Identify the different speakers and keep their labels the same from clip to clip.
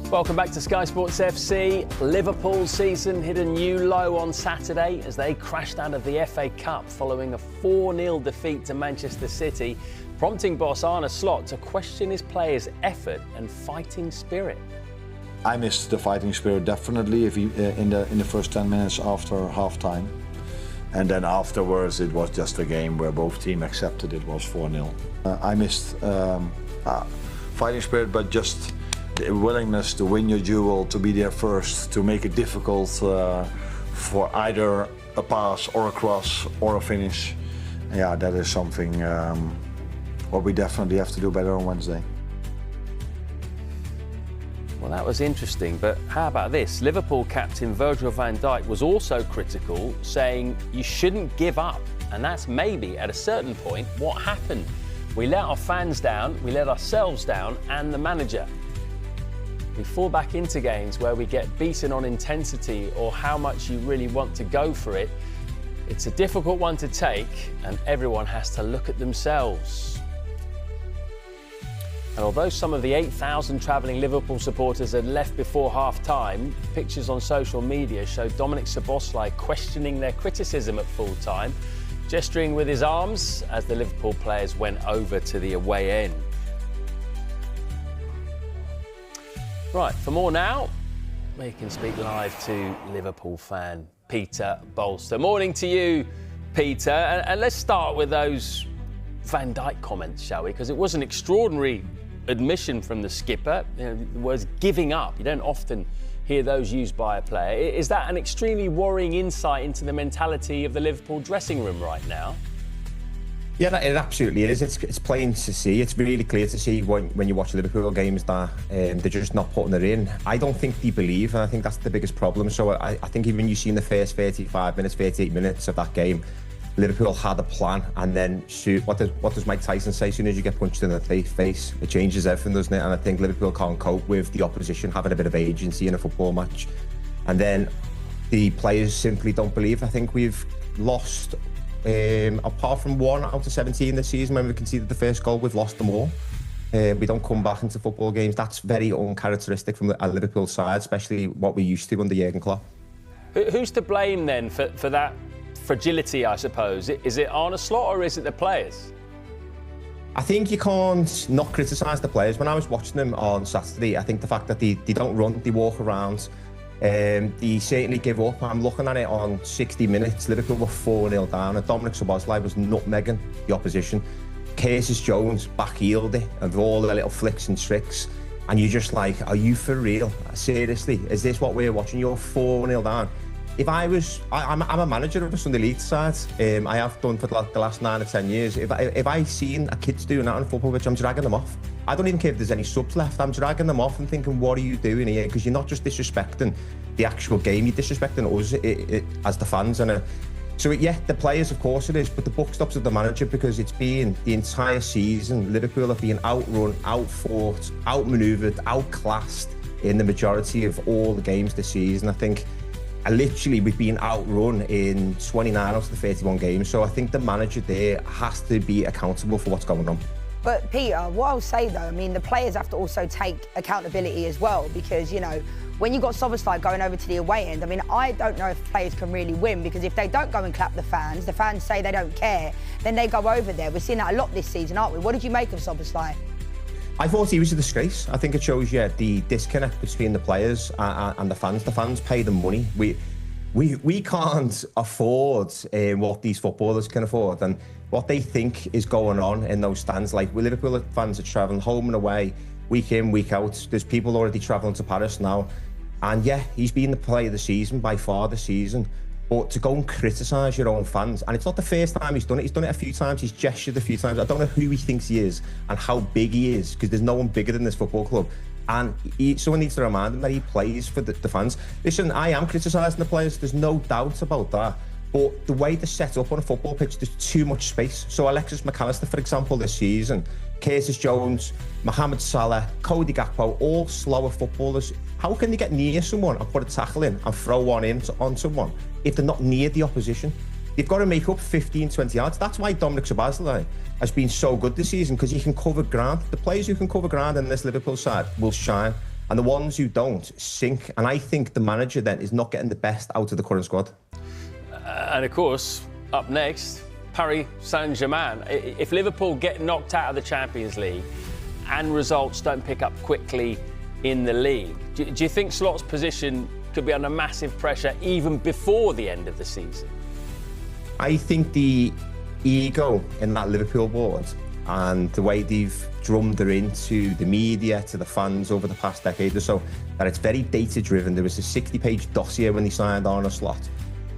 Speaker 1: Welcome back to Sky Sports FC. Liverpool's season hit a new low on Saturday as they crashed out of the FA Cup following a 4-0 defeat to Manchester City, prompting boss Arne Slot to question his players' effort and fighting spirit.
Speaker 2: I missed the fighting spirit definitely in the first 10 minutes after half-time. And then afterwards it was just a game where both teams accepted it was 4-0. I missed fighting spirit, but just the willingness to win your duel, to be there first, to make it difficult for either a pass or a cross or a finish. Yeah, that is something what we definitely have to do better on Wednesday.
Speaker 1: Well, that was interesting, but how about this? Liverpool captain Virgil van Dijk was also critical, saying you shouldn't give up. And that's maybe, at a certain point, what happened. We let our fans down, we let ourselves down, and the manager. We fall back into games where we get beaten on intensity or how much you really want to go for it. It's a difficult one to take, and everyone has to look at themselves. And although some of the 8,000 travelling Liverpool supporters had left before half-time, pictures on social media showed Dominic Szoboszlai questioning their criticism at full-time, gesturing with his arms as the Liverpool players went over to the away end. Right, for more now, we can speak live to Liverpool fan Peter Bolster. Morning to you, Peter. And let's start with those Van Dijk comments, shall we? Because it was an extraordinary admission from the skipper. You know, the words giving up. You don't often hear those used by a player. Is that an extremely worrying insight into the mentality of the Liverpool dressing room right now?
Speaker 3: Yeah, it absolutely is. It's plain to see. It's really clear to see when you watch Liverpool games that they're just not putting it in. I don't think they believe, and I think that's the biggest problem. So I think even you've seen the first 35 minutes, 38 minutes of that game, Liverpool had a plan, and then shoot. What does Mike Tyson say? As soon as you get punched in the face, it changes everything, doesn't it? And I think Liverpool can't cope with the opposition having a bit of agency in a football match. And then the players simply don't believe. I think we've lost, apart from 1 out of 17 this season when we conceded the first goal, we've lost them all. We don't come back into football games. That's very uncharacteristic from a Liverpool side, especially what we used to under Jurgen Klopp.
Speaker 1: Who's to blame then for that fragility, I suppose? Is it Arne Slot or is it the players?
Speaker 3: I think you can't not criticise the players. When I was watching them on Saturday, I think the fact that they don't run, they walk around, they certainly give up. I'm looking at it on 60 minutes. Liverpool were 4-0 down, and Dominic Szoboszlai was nutmegging the opposition. Curtis Jones back-heeled it, and all the little flicks and tricks. And you're just like, are you for real? Seriously, is this what we're watching? You're 4-0 down. If I'm a manager of a Sunday League side. I have done for the last 9 or 10 years. If I seen a kids doing that on a football pitch, I'm dragging them off. I don't even care if there's any subs left. I'm dragging them off and thinking, what are you doing here? Because you're not just disrespecting the actual game, you're disrespecting us as the fans. And so yeah, the players, of course it is, but the buck stops with the manager, because it's been the entire season. Liverpool have been outrun, outfought, outmanoeuvred, outclassed in the majority of all the games this season. I think literally we've been outrun in 29 out of the 31 games. So I think the manager there has to be accountable for what's going on.
Speaker 4: But Peter, what I'll say though, I mean, the players have to also take accountability as well, because, you know, when you've got Szoboszlai going over to the away end, I mean, I don't know if players can really win, because if they don't go and clap the fans say they don't care, then they go over there. We're seeing that a lot this season, aren't we? What did you make of Szoboszlai?
Speaker 3: I thought he was a disgrace. I think it shows you the disconnect between the players and the fans. The fans pay the money. We can't afford what these footballers can afford, and what they think is going on in those stands. Like, Liverpool fans are travelling home and away, week in, week out. There's people already travelling to Paris now. And yeah, he's been the player of the season, by far this season. But to go and criticise your own fans, and it's not the first time he's done it a few times, he's gestured a few times. I don't know who he thinks he is and how big he is, because there's no one bigger than this football club. And someone needs to remind him that he plays for the fans. Listen, I am criticising the players, there's no doubt about that. But the way they're set up on a football pitch, there's too much space. So Alexis McAllister, for example, this season, Curtis Jones, Mohamed Salah, Cody Gakpo, all slower footballers. How can they get near someone and put a tackle in and throw one in on someone if they're not near the opposition? They've got to make up 15, 20 yards. That's why Dominic Szoboszlai has been so good this season, because he can cover ground. The players who can cover ground in this Liverpool side will shine. And the ones who don't sink. And I think the manager then is not getting the best out of the current squad.
Speaker 1: And of course, up next, Paris Saint-Germain. If Liverpool get knocked out of the Champions League and results don't pick up quickly in the league, do you think Slot's position could be under massive pressure even before the end of the season?
Speaker 3: I think the ego in that Liverpool board and the way they've drummed her into the media, to the fans over the past decade or so, that it's very data-driven. There was a 60-page dossier when they signed Arne Slot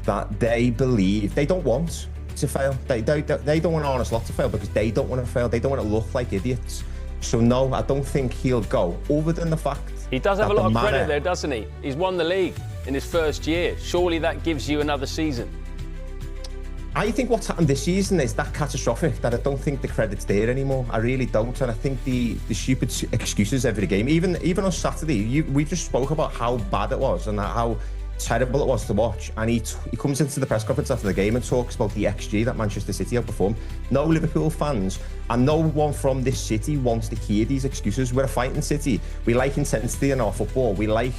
Speaker 3: that they believe they don't want to fail. They don't want Arne Slot to fail because they don't want to fail. They don't want to look like idiots. So no, I don't think he'll go, other than the fact
Speaker 1: he does have a lot of credit there, doesn't he? He's won the league in his first year. Surely that gives you another season.
Speaker 3: I think what's happened this season is that catastrophic that I don't think the credit's there anymore. I really don't. And I think the stupid excuses every game, even on Saturday, we just spoke about how bad it was and how terrible it was to watch. And he comes into the press conference after the game and talks about the XG that Manchester City outperformed. No Liverpool fans and no one from this city wants to hear these excuses. We're a fighting city. We like intensity in our football. We like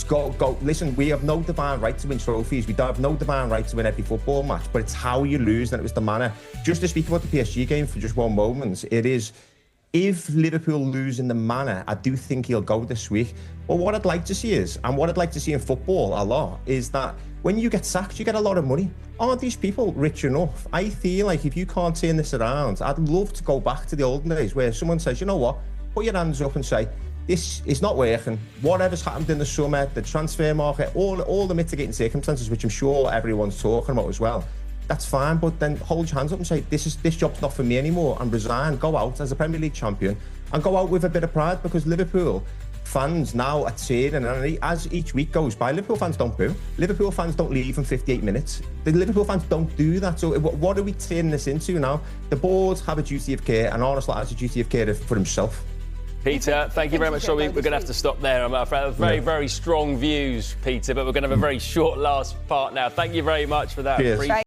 Speaker 3: go. Listen, we have no divine right to win trophies. We don't have no divine right to win every football match, but it's how you lose, and it was the manner. Just to speak about the PSG game for just one moment, it is, if Liverpool lose in the manner, I do think he'll go this week. But what I'd like to see is, and what I'd like to see in football a lot, is that when you get sacked, you get a lot of money. Aren't these people rich enough? I feel like if you can't turn this around, I'd love to go back to the olden days where someone says, you know what, put your hands up and say, this is not working. Whatever's happened in the summer, the transfer market, all the mitigating circumstances, which I'm sure everyone's talking about as well, that's fine, but then hold your hands up and say, this job's not for me anymore, and resign, go out as a Premier League champion, and go out with a bit of pride, because Liverpool fans now are cheering, and as each week goes by, Liverpool fans don't boo. Liverpool fans don't leave in 58 minutes. The Liverpool fans don't do that. So what are we turning this into now? The board have a duty of care, and Arne Slot has a duty of care for himself.
Speaker 1: Peter, thank you very much. We're going to have to stop there. I'm afraid. Very strong views, Peter, but we're going to have a very short last part now. Thank you very much for that.
Speaker 3: Cheers.